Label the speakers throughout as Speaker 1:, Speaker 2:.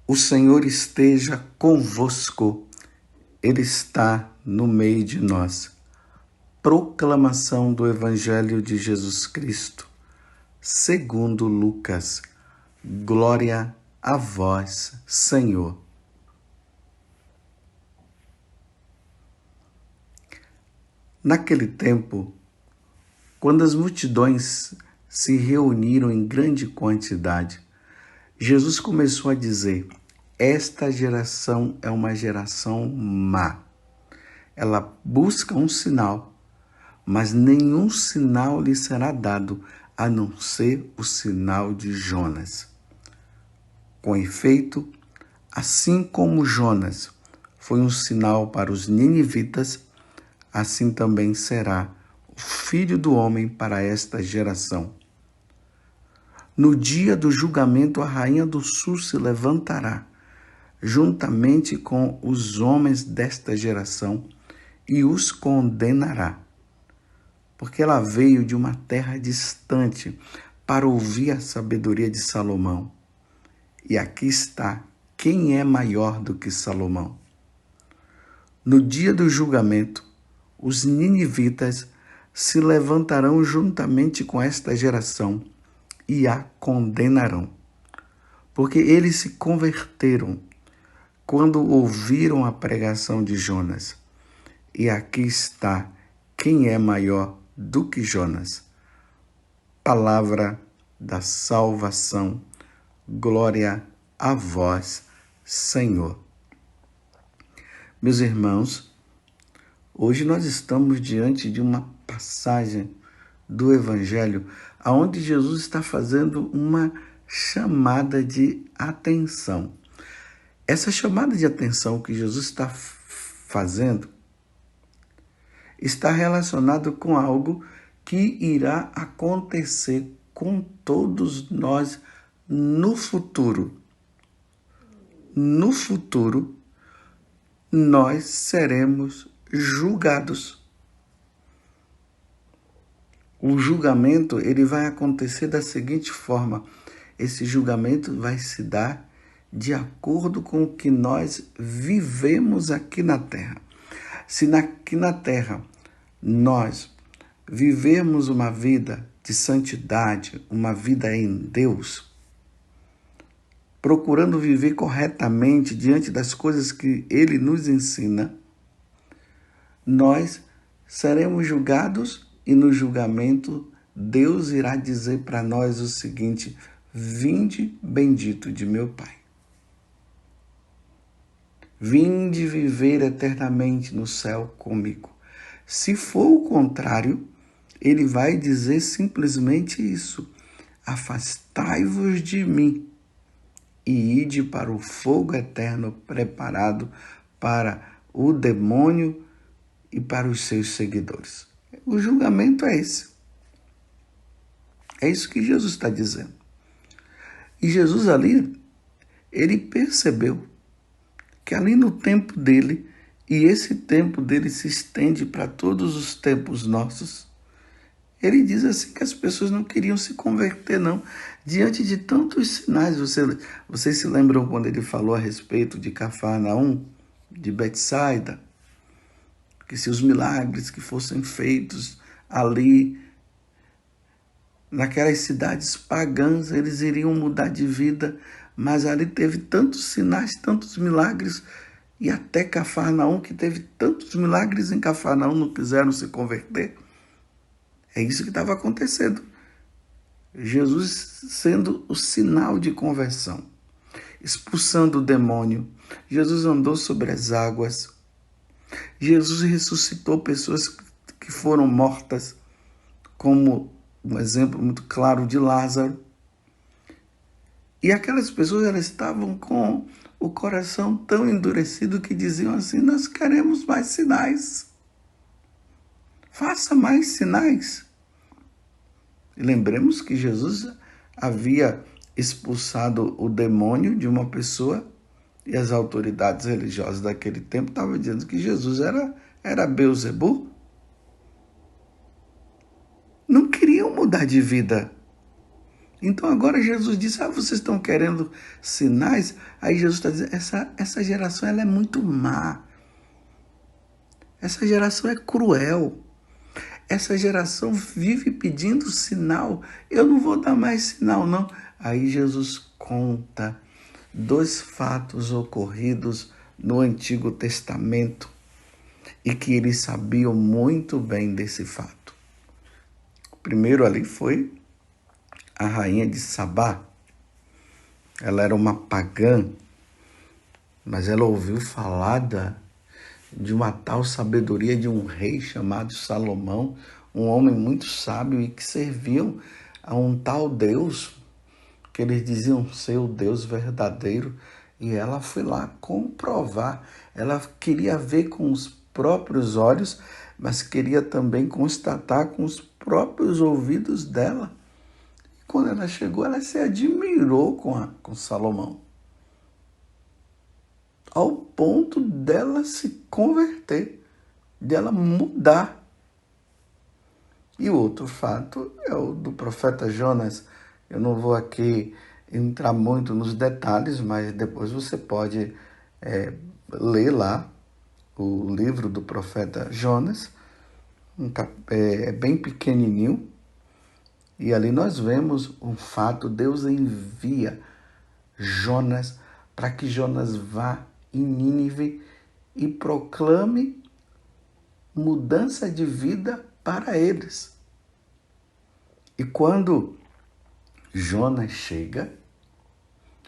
Speaker 1: O Senhor esteja convosco, Ele está no meio de nós. Proclamação do Evangelho de Jesus Cristo, segundo Lucas. Glória a vós, Senhor. Naquele tempo, quando as multidões se reuniram em grande quantidade, Jesus começou a dizer: esta geração é uma geração má. Ela busca um sinal, mas nenhum sinal lhe será dado, a não ser o sinal de Jonas. Com efeito, assim como Jonas foi um sinal para os ninivitas, assim também será o Filho do Homem para esta geração. No dia do julgamento, a rainha do sul se levantará, juntamente com os homens desta geração, e os condenará, porque ela veio de uma terra distante para ouvir a sabedoria de Salomão. E aqui está quem é maior do que Salomão. No dia do julgamento, os ninivitas se levantarão juntamente com esta geração e a condenarão, porque eles se converteram quando ouviram a pregação de Jonas. E aqui está quem é maior do que Jonas. Palavra da salvação. Glória a vós, Senhor. Meus irmãos, hoje nós estamos diante de uma passagem do Evangelho onde Jesus está fazendo uma chamada de atenção. Essa chamada de atenção que Jesus está fazendo está relacionado com algo que irá acontecer com todos nós no futuro. No futuro, nós seremos julgados. O julgamento, ele vai acontecer da seguinte forma: esse julgamento vai se dar de acordo com o que nós vivemos aqui na Terra. Se aqui na Terra nós vivemos uma vida de santidade, uma vida em Deus, procurando viver corretamente diante das coisas que Ele nos ensina, nós seremos julgados. E no julgamento, Deus irá dizer para nós o seguinte: vinde bendito de meu Pai. Vinde viver eternamente no céu comigo. Se for o contrário, ele vai dizer simplesmente isso: afastai-vos de mim e ide para o fogo eterno preparado para o demônio e para os seus seguidores. O julgamento é esse. É isso que Jesus está dizendo. E Jesus ali, ele percebeu que ali no tempo dele, e esse tempo dele se estende para todos os tempos nossos, ele diz assim que as pessoas não queriam se converter, não, diante de tantos sinais. Vocês se lembram quando ele falou a respeito de Cafarnaum, de Betsaida? Que se os milagres que fossem feitos ali, naquelas cidades pagãs, eles iriam mudar de vida, mas ali teve tantos sinais, tantos milagres, e até Cafarnaum, que teve tantos milagres em Cafarnaum, não quiseram se converter. É isso que estava acontecendo. Jesus sendo o sinal de conversão, expulsando o demônio. Jesus andou sobre as águas. Jesus ressuscitou pessoas que foram mortas, como um exemplo muito claro de Lázaro. E aquelas pessoas, elas estavam com o coração tão endurecido que diziam assim: nós queremos mais sinais. Faça mais sinais. E lembremos que Jesus havia expulsado o demônio de uma pessoa e as autoridades religiosas daquele tempo estavam dizendo que Jesus era Beelzebul. mudar de vida. Então agora Jesus disse, vocês estão querendo sinais? Aí Jesus está dizendo, essa geração ela é muito má. Essa geração é cruel. Essa geração vive pedindo sinal. Eu não vou dar mais sinal, não. Aí Jesus conta 2 fatos ocorridos no Antigo Testamento e que eles sabiam muito bem desse fato. O primeiro ali foi a rainha de Sabá. Ela era uma pagã, mas ela ouviu falar de uma tal sabedoria de um rei chamado Salomão, um homem muito sábio e que serviam a um tal Deus, que eles diziam ser o Deus verdadeiro, e ela foi lá comprovar. Ela queria ver com os próprios olhos, mas queria também constatar com os próprios ouvidos dela. E quando ela chegou, ela se admirou com Salomão, ao ponto dela se converter, dela mudar. E o outro fato é o do profeta Jonas. Eu não vou aqui entrar muito nos detalhes, mas depois você pode ler lá o livro do profeta Jonas. É bem pequenininho. E ali nós vemos um fato. Deus envia Jonas para que Jonas vá em Nínive e proclame mudança de vida para eles. E quando Jonas chega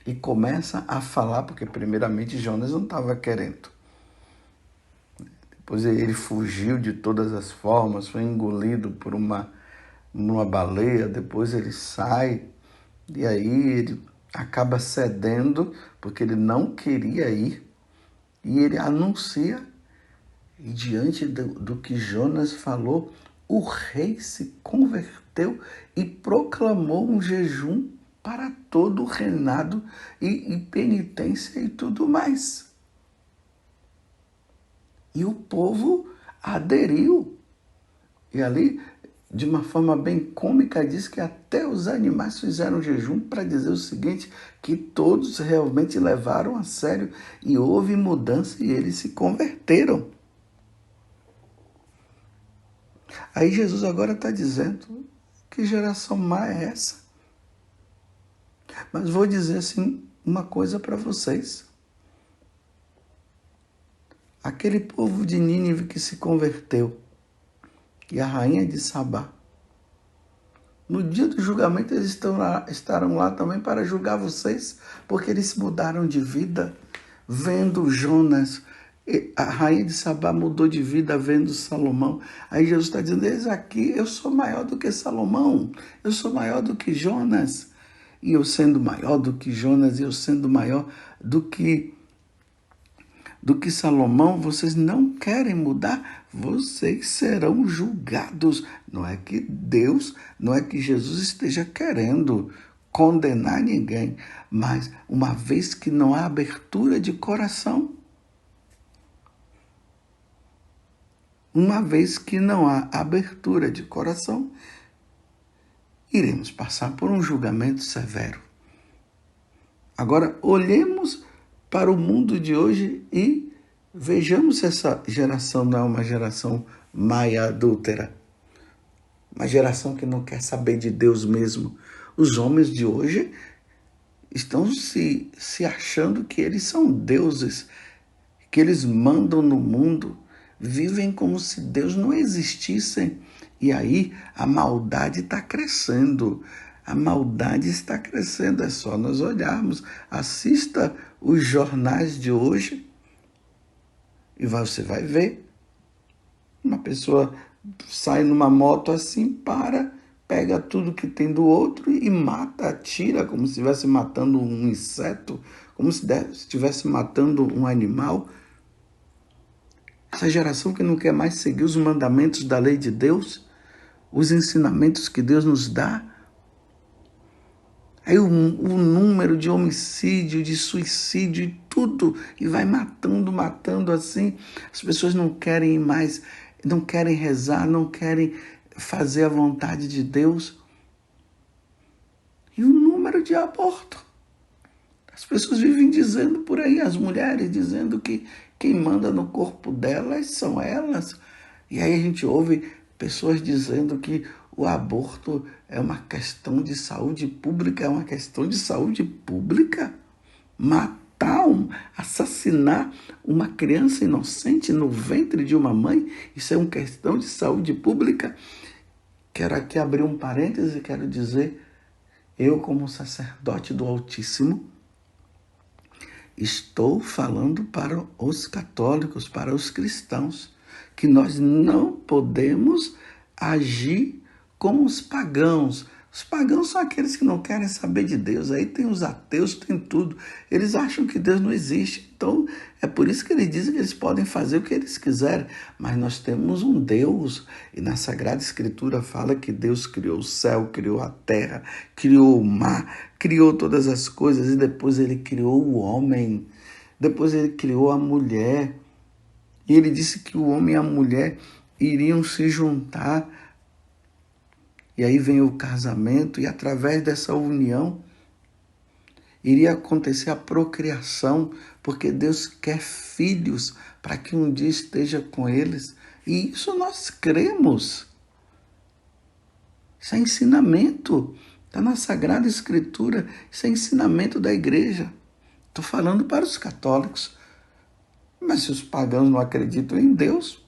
Speaker 1: e começa a falar, porque primeiramente Jonas não estava querendo. Depois ele fugiu de todas as formas, foi engolido por uma baleia, depois ele sai e aí ele acaba cedendo porque ele não queria ir e ele anuncia. E diante do que Jonas falou, o rei se converteu e proclamou um jejum para todo o reinado e penitência e tudo mais. E o povo aderiu. E ali, de uma forma bem cômica, diz que até os animais fizeram jejum para dizer o seguinte, que todos realmente levaram a sério e houve mudança e eles se converteram. Aí Jesus agora está dizendo, que geração má é essa? Mas vou dizer assim uma coisa para vocês. Aquele povo de Nínive que se converteu, e a rainha de Sabá, no dia do julgamento eles estarão lá também para julgar vocês, porque eles mudaram de vida, vendo Jonas. A rainha de Sabá mudou de vida vendo Salomão. Aí Jesus está dizendo, eis aqui, eu sou maior do que Salomão, eu sou maior do que Jonas. E eu sendo maior do que Jonas, e eu sendo maior do que Salomão, vocês não querem mudar, vocês serão julgados. Não é que Deus, não é que Jesus esteja querendo condenar ninguém, mas uma vez que não há abertura de coração, iremos passar por um julgamento severo. Agora, olhemos para o mundo de hoje e vejamos se essa geração não é uma geração má e adúltera. Uma geração que não quer saber de Deus mesmo. Os homens de hoje estão se achando que eles são deuses, que eles mandam no mundo, vivem como se Deus não existisse. E aí a maldade está crescendo. A maldade está crescendo, é só nós olharmos. Assista os jornais de hoje e você vai ver. Uma pessoa sai numa moto assim, pega tudo que tem do outro e mata, atira, como se estivesse matando um inseto, como se estivesse matando um animal. Essa geração que não quer mais seguir os mandamentos da lei de Deus, os ensinamentos que Deus nos dá. Aí o número de homicídio, de suicídio e tudo, e vai matando assim. As pessoas não querem mais, não querem rezar, não querem fazer a vontade de Deus. número de aborto. As pessoas vivem dizendo por aí, as mulheres dizendo que quem manda no corpo delas são elas. E aí a gente ouve pessoas dizendo que o aborto é uma questão de saúde pública. É uma questão de saúde pública? Assassinar uma criança inocente no ventre de uma mãe, isso é uma questão de saúde pública? Quero aqui abrir um parêntese e quero dizer, eu como sacerdote do Altíssimo, estou falando para os católicos, para os cristãos, que nós não podemos agir como os pagãos. Os pagãos são aqueles que não querem saber de Deus. Aí tem os ateus, tem tudo. Eles acham que Deus não existe. Então, é por isso que eles dizem que eles podem fazer o que eles quiserem. Mas nós temos um Deus. E na Sagrada Escritura fala que Deus criou o céu, criou a terra, criou o mar, criou todas as coisas. E depois ele criou o homem. Depois ele criou a mulher. E ele disse que o homem e a mulher iriam se juntar. E aí vem o casamento, e através dessa união iria acontecer a procriação, porque Deus quer filhos para que um dia esteja com eles. E isso nós cremos. Isso é ensinamento. Está na Sagrada Escritura. Isso é ensinamento da igreja. Estou falando para os católicos. Mas se os pagãos não acreditam em Deus,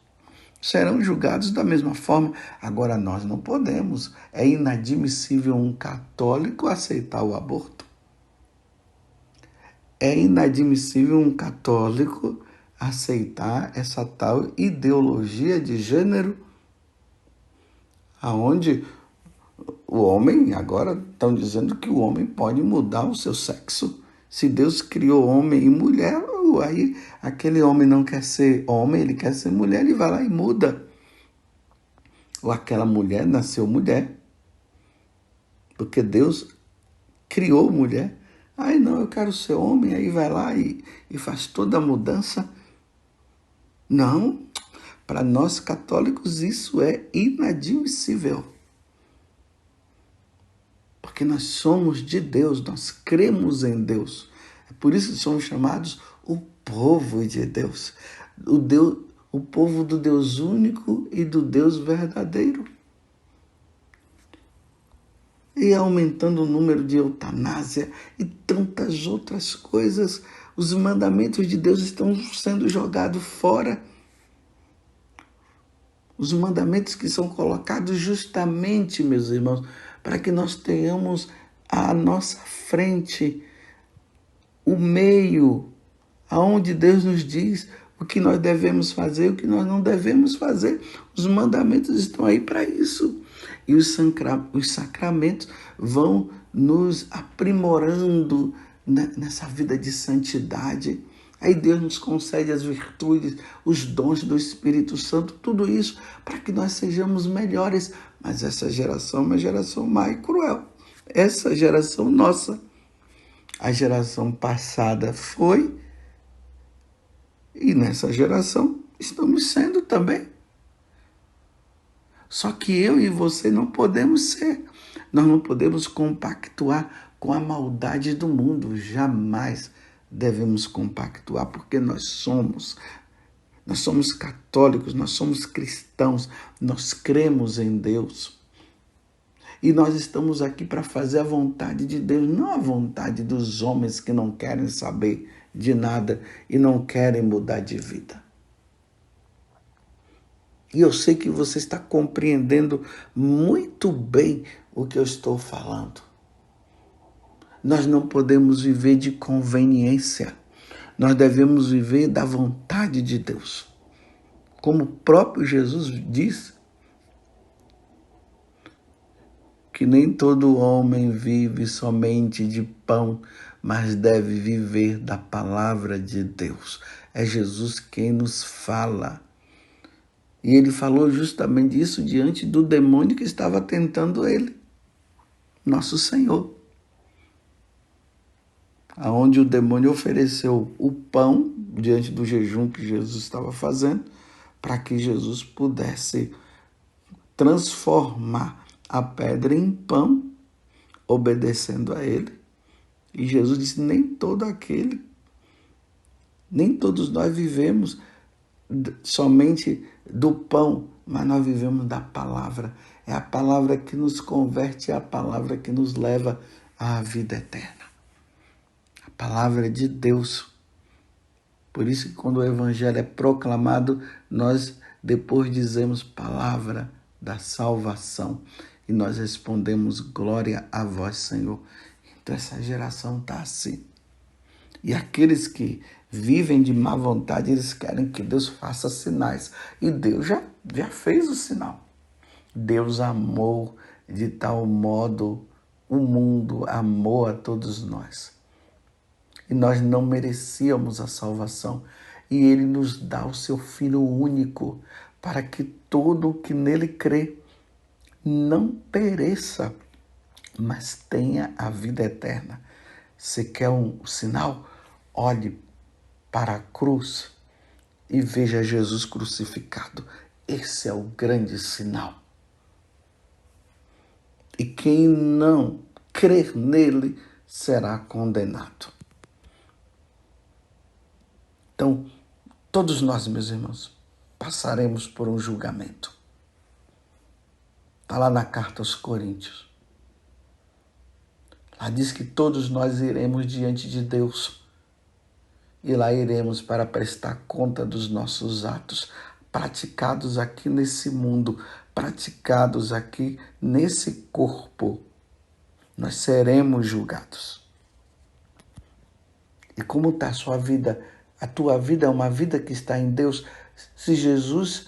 Speaker 1: serão julgados da mesma forma. Agora, nós não podemos. É inadmissível um católico aceitar o aborto. É inadmissível um católico aceitar essa tal ideologia de gênero, aonde o homem, agora estão dizendo que o homem pode mudar o seu sexo. Se Deus criou homem e mulher, aí aquele homem não quer ser homem, ele quer ser mulher, ele vai lá e muda. Ou aquela mulher nasceu mulher, porque Deus criou mulher. Aí não, eu quero ser homem, aí vai lá e faz toda a mudança. Não, para nós católicos isso é inadmissível. Porque nós somos de Deus, nós cremos em Deus. É por isso que somos chamados o povo de Deus. O povo do Deus único e do Deus verdadeiro. E aumentando o número de eutanásia e tantas outras coisas, os mandamentos de Deus estão sendo jogados fora. Os mandamentos que são colocados justamente, meus irmãos, para que nós tenhamos à nossa frente o meio aonde Deus nos diz o que nós devemos fazer, o que nós não devemos fazer. Os mandamentos estão aí para isso. E os sacramentos vão nos aprimorando nessa vida de santidade. Aí Deus nos concede as virtudes, os dons do Espírito Santo, tudo isso para que nós sejamos melhores. Mas essa geração é uma geração má e cruel. Essa geração nossa. A geração passada foi, e nessa geração estamos sendo também. Só que eu e você não podemos ser. Nós não podemos compactuar com a maldade do mundo. Jamais devemos compactuar, porque nós somos católicos, nós somos cristãos, nós cremos em Deus. E nós estamos aqui para fazer a vontade de Deus, não a vontade dos homens que não querem saber de nada e não querem mudar de vida. E eu sei que você está compreendendo muito bem o que eu estou falando. Nós não podemos viver de conveniência. Nós devemos viver da vontade de Deus. Como o próprio Jesus diz, que nem todo homem vive somente de pão, mas deve viver da palavra de Deus. É Jesus quem nos fala. E ele falou justamente isso diante do demônio que estava tentando ele, nosso Senhor. Aonde o demônio ofereceu o pão diante do jejum que Jesus estava fazendo, para que Jesus pudesse transformar a pedra em pão, obedecendo a ele. E Jesus disse, nem todos nós vivemos somente do pão, mas nós vivemos da palavra. É a palavra que nos converte, é a palavra que nos leva à vida eterna. A palavra de Deus. Por isso que quando o evangelho é proclamado, nós depois dizemos palavra da salvação. E nós respondemos glória a vós, Senhor. Então essa geração está assim. E aqueles que vivem de má vontade, eles querem que Deus faça sinais. E Deus já fez o sinal. Deus amou de tal modo o mundo, amou a todos nós. E nós não merecíamos a salvação. E Ele nos dá o seu Filho único, para que todo o que nele crê não pereça, mas tenha a vida eterna. Você quer um sinal? Olhe para a cruz e veja Jesus crucificado. Esse é o grande sinal. E quem não crer nele será condenado. Então, todos nós, meus irmãos, passaremos por um julgamento. Está lá na carta aos Coríntios. Lá diz que todos nós iremos diante de Deus. E lá iremos para prestar conta dos nossos atos praticados aqui nesse mundo, praticados aqui nesse corpo. Nós seremos julgados. E como está a sua vida? A tua vida é uma vida que está em Deus. Se Jesus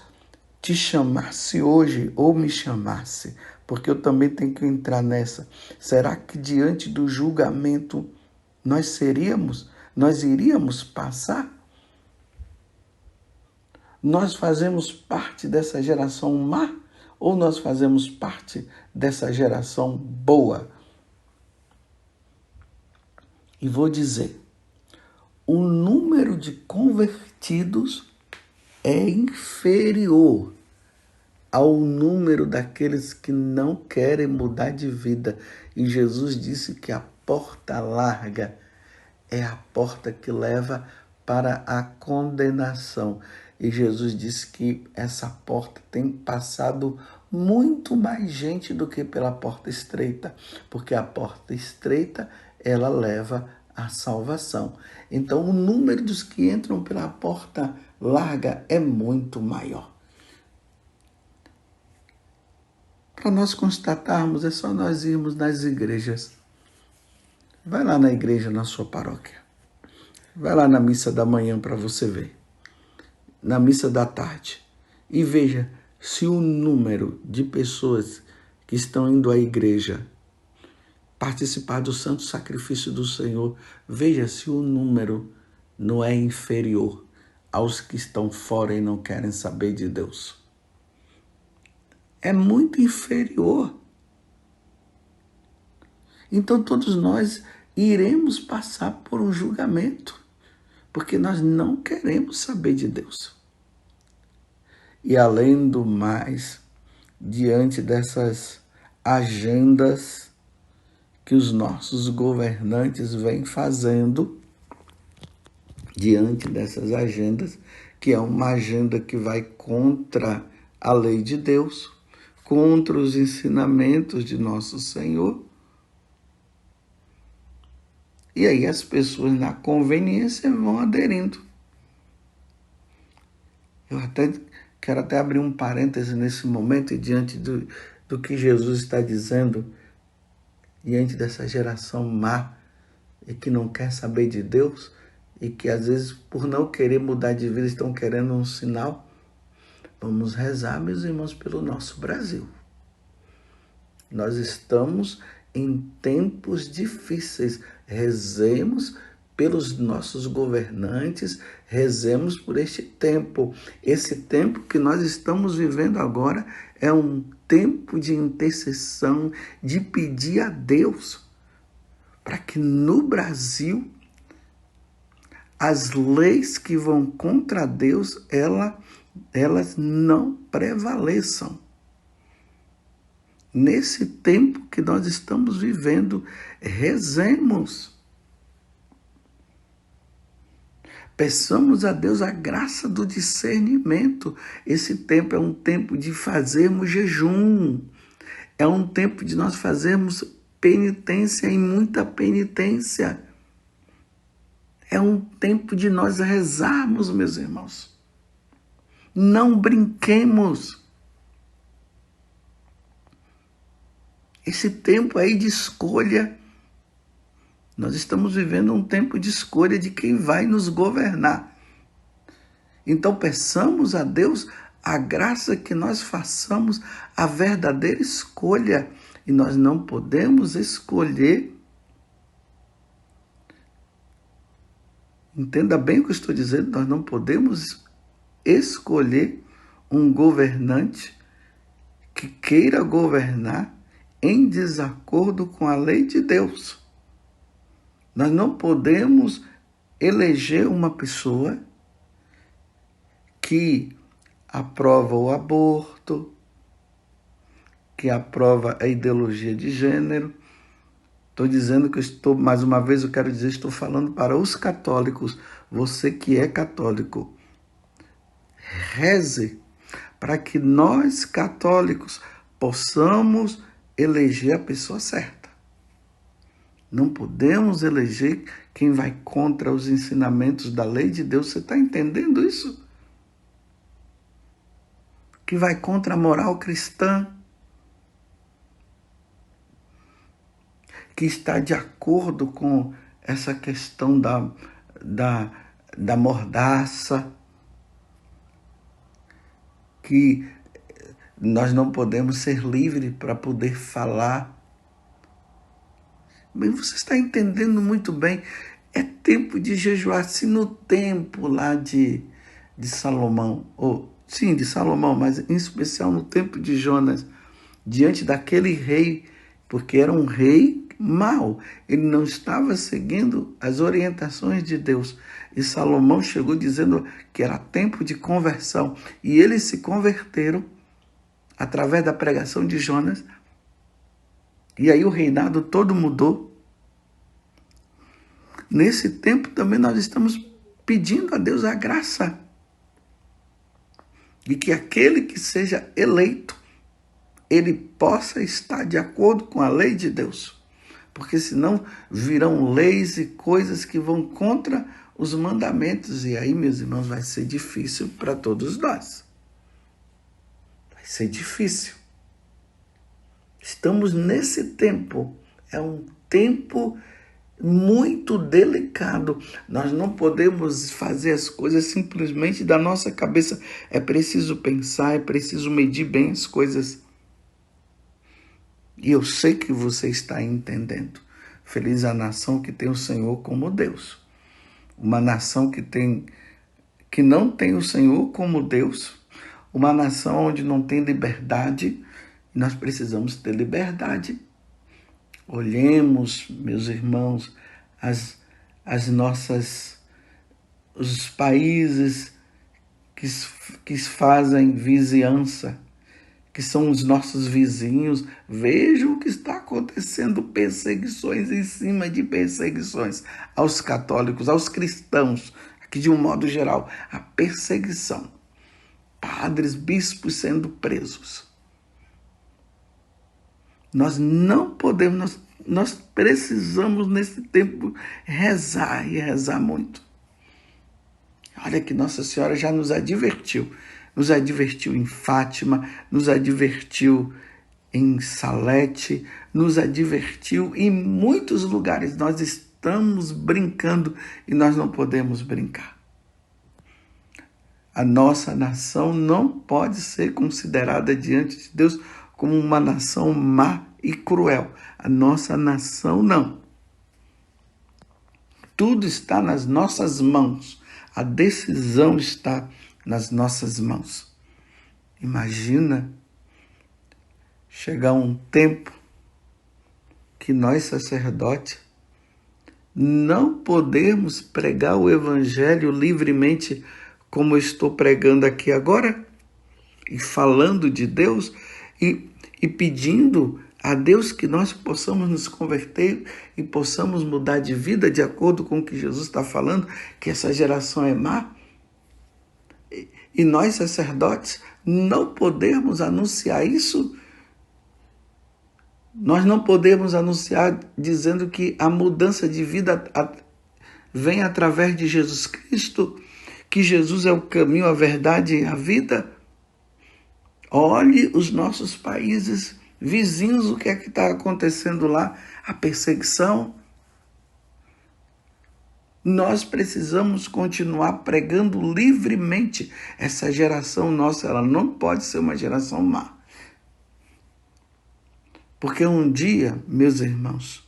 Speaker 1: te chamasse hoje ou me chamasse, porque eu também tenho que entrar nessa, será que diante do julgamento nós iríamos passar? Nós fazemos parte dessa geração má ou nós fazemos parte dessa geração boa? E vou dizer, o número de convertidos é inferior ao número daqueles que não querem mudar de vida. E Jesus disse que a porta larga é a porta que leva para a condenação. E Jesus disse que essa porta tem passado muito mais gente do que pela porta estreita, porque a porta estreita, ela leva à salvação. Então, o número dos que entram pela porta larga é muito maior. Para nós constatarmos, é só nós irmos nas igrejas. Vai lá na igreja, na sua paróquia. Vai lá na missa da manhã para você ver. Na missa da tarde. E veja se o número de pessoas que estão indo à igreja participar do santo sacrifício do Senhor, veja se o número não é inferior aos que estão fora e não querem saber de Deus. É muito inferior. Então todos nós iremos passar por um julgamento, porque nós não queremos saber de Deus. E além do mais, diante dessas agendas que os nossos governantes vêm fazendo, diante dessas agendas, que é uma agenda que vai contra a lei de Deus, contra os ensinamentos de nosso Senhor. E aí as pessoas, na conveniência, vão aderindo. Eu quero abrir um parêntese nesse momento e diante do que Jesus está dizendo, diante dessa geração má e que não quer saber de Deus e que às vezes, por não querer mudar de vida, estão querendo um sinal. Vamos rezar, meus irmãos, pelo nosso Brasil. Nós estamos em tempos difíceis. Rezemos pelos nossos governantes, rezemos por este tempo. Esse tempo que nós estamos vivendo agora é um tempo de intercessão, de pedir a Deus para que no Brasil as leis que vão contra Deus, elas não prevaleçam. Nesse tempo que nós estamos vivendo, rezemos. Peçamos a Deus a graça do discernimento. Esse tempo é um tempo de fazermos jejum. É um tempo de nós fazermos penitência e muita penitência. É um tempo de nós rezarmos, meus irmãos. Não brinquemos. Esse tempo aí de escolha, nós estamos vivendo um tempo de escolha de quem vai nos governar. Então peçamos a Deus a graça que nós façamos a verdadeira escolha. E nós não podemos escolher. Entenda bem o que eu estou dizendo, nós não podemos escolher um governante que queira governar em desacordo com a lei de Deus. Nós não podemos eleger uma pessoa que aprova o aborto, que aprova a ideologia de gênero. Estou dizendo que mais uma vez eu quero dizer, estou falando para os católicos. Você que é católico, reze para que nós católicos possamos eleger a pessoa certa. Não podemos eleger quem vai contra os ensinamentos da lei de Deus. Você está entendendo isso? Que vai contra a moral cristã, que está de acordo com essa questão da mordaça, que nós não podemos ser livres para poder falar. Bem, você está entendendo muito bem. É tempo de jejuar. Se no tempo lá de Salomão, sim, de Salomão, mas em especial no tempo de Jonas, diante daquele rei, porque era um rei mau, ele não estava seguindo as orientações de Deus. E Salomão chegou dizendo que era tempo de conversão. E eles se converteram através da pregação de Jonas. E aí o reinado todo mudou. Nesse tempo também nós estamos pedindo a Deus a graça de que aquele que seja eleito, ele possa estar de acordo com a lei de Deus. Porque senão virão leis e coisas que vão contra os mandamentos. E aí, meus irmãos, vai ser difícil para todos nós. Vai ser difícil. Estamos nesse tempo. É um tempo muito delicado. Nós não podemos fazer as coisas simplesmente da nossa cabeça. É preciso pensar, é preciso medir bem as coisas. E eu sei que você está entendendo. Feliz a nação que tem o Senhor como Deus. Uma nação que não tem o Senhor como Deus. Uma nação onde não tem liberdade. Nós precisamos ter liberdade. Olhemos, meus irmãos, os países que fazem vizinhança, que são os nossos vizinhos. Vejam o que está acontecendo, perseguições em cima de perseguições aos católicos, aos cristãos, aqui de um modo geral, a perseguição. Padres, bispos sendo presos. Nós não podemos, nós precisamos nesse tempo rezar e rezar muito. Olha que Nossa Senhora já nos advertiu em Fátima, nos advertiu em Salete, nos advertiu em muitos lugares. Nós estamos brincando e nós não podemos brincar. A nossa nação não pode ser considerada diante de Deus como uma nação má e cruel. A nossa nação não. Tudo está nas nossas mãos. A decisão está nas nossas mãos. Imagina chegar um tempo que nós, sacerdotes, não podemos pregar o evangelho livremente como eu estou pregando aqui agora, e falando de Deus, e pedindo a Deus que nós possamos nos converter e possamos mudar de vida de acordo com o que Jesus está falando, que essa geração é má. E nós, sacerdotes, não podemos anunciar isso. Nós não podemos anunciar dizendo que a mudança de vida vem através de Jesus Cristo, que Jesus é o caminho, a verdade e a vida. Olhe os nossos países vizinhos, o que é que está acontecendo lá? A perseguição. Nós precisamos continuar pregando livremente. Essa geração nossa, ela não pode ser uma geração má. Porque um dia, meus irmãos,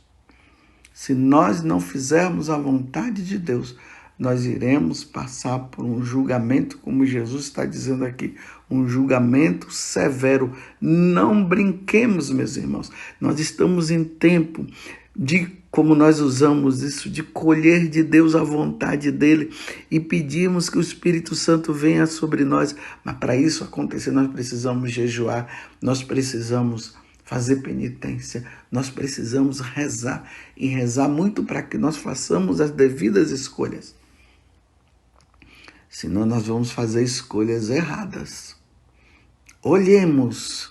Speaker 1: se nós não fizermos a vontade de Deus, nós iremos passar por um julgamento, como Jesus está dizendo aqui, um julgamento severo. Não brinquemos, meus irmãos. Nós estamos em tempo de, como nós usamos isso, de colher de Deus a vontade dele e pedimos que o Espírito Santo venha sobre nós. Mas para isso acontecer, nós precisamos jejuar, nós precisamos fazer penitência, nós precisamos rezar e rezar muito para que nós façamos as devidas escolhas. Senão nós vamos fazer escolhas erradas. Olhemos,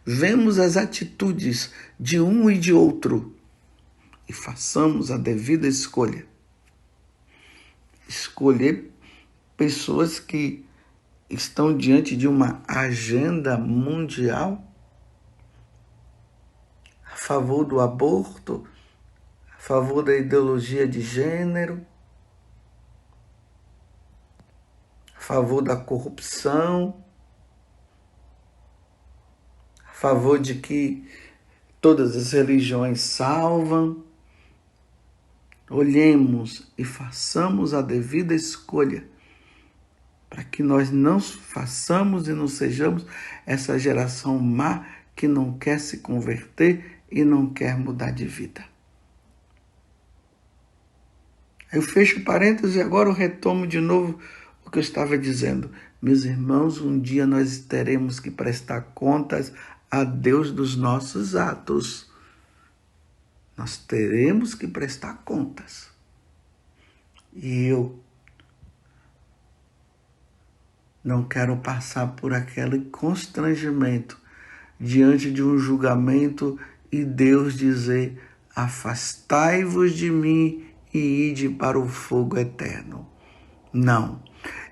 Speaker 1: vemos as atitudes de um e de outro e façamos a devida escolha. Escolher pessoas que estão diante de uma agenda mundial a favor do aborto, a favor da ideologia de gênero, a favor da corrupção, a favor de que todas as religiões salvam. Olhemos e façamos a devida escolha para que nós não façamos e não sejamos essa geração má que não quer se converter e não quer mudar de vida. Eu fecho parênteses e agora eu retomo de novo o que eu estava dizendo. Meus irmãos, um dia nós teremos que prestar contas a Deus dos nossos atos. Nós teremos que prestar contas. E eu não quero passar por aquele constrangimento diante de um julgamento e Deus dizer: afastai-vos de mim e ide para o fogo eterno. Não,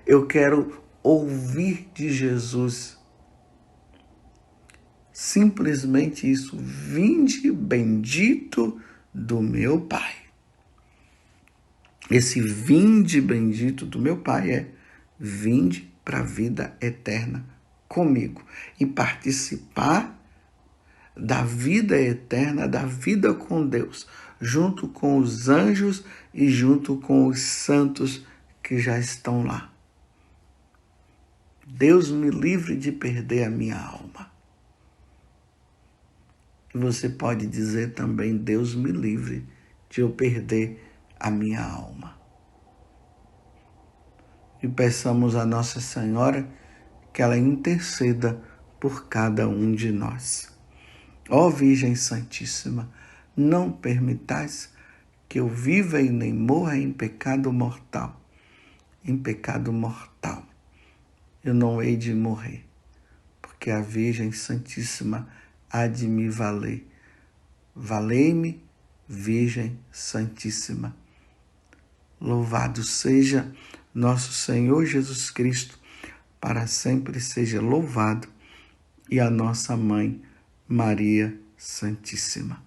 Speaker 1: eu quero ouvir de Jesus simplesmente isso: vinde bendito do meu Pai. Esse vinde bendito do meu Pai é: vinde para a vida eterna comigo e participar da vida eterna, da vida com Deus, junto com os anjos e junto com os santos que já estão lá. Deus me livre de perder a minha alma. E você pode dizer também: Deus me livre de eu perder a minha alma. E peçamos a Nossa Senhora que ela interceda por cada um de nós. Ó Virgem Santíssima, não permitais que eu viva e nem morra em pecado mortal. Em pecado mortal eu não hei de morrer, porque a Virgem Santíssima há de me valer. Valei-me, Virgem Santíssima. Louvado seja nosso Senhor Jesus Cristo, para sempre seja louvado, e a nossa Mãe, Maria Santíssima.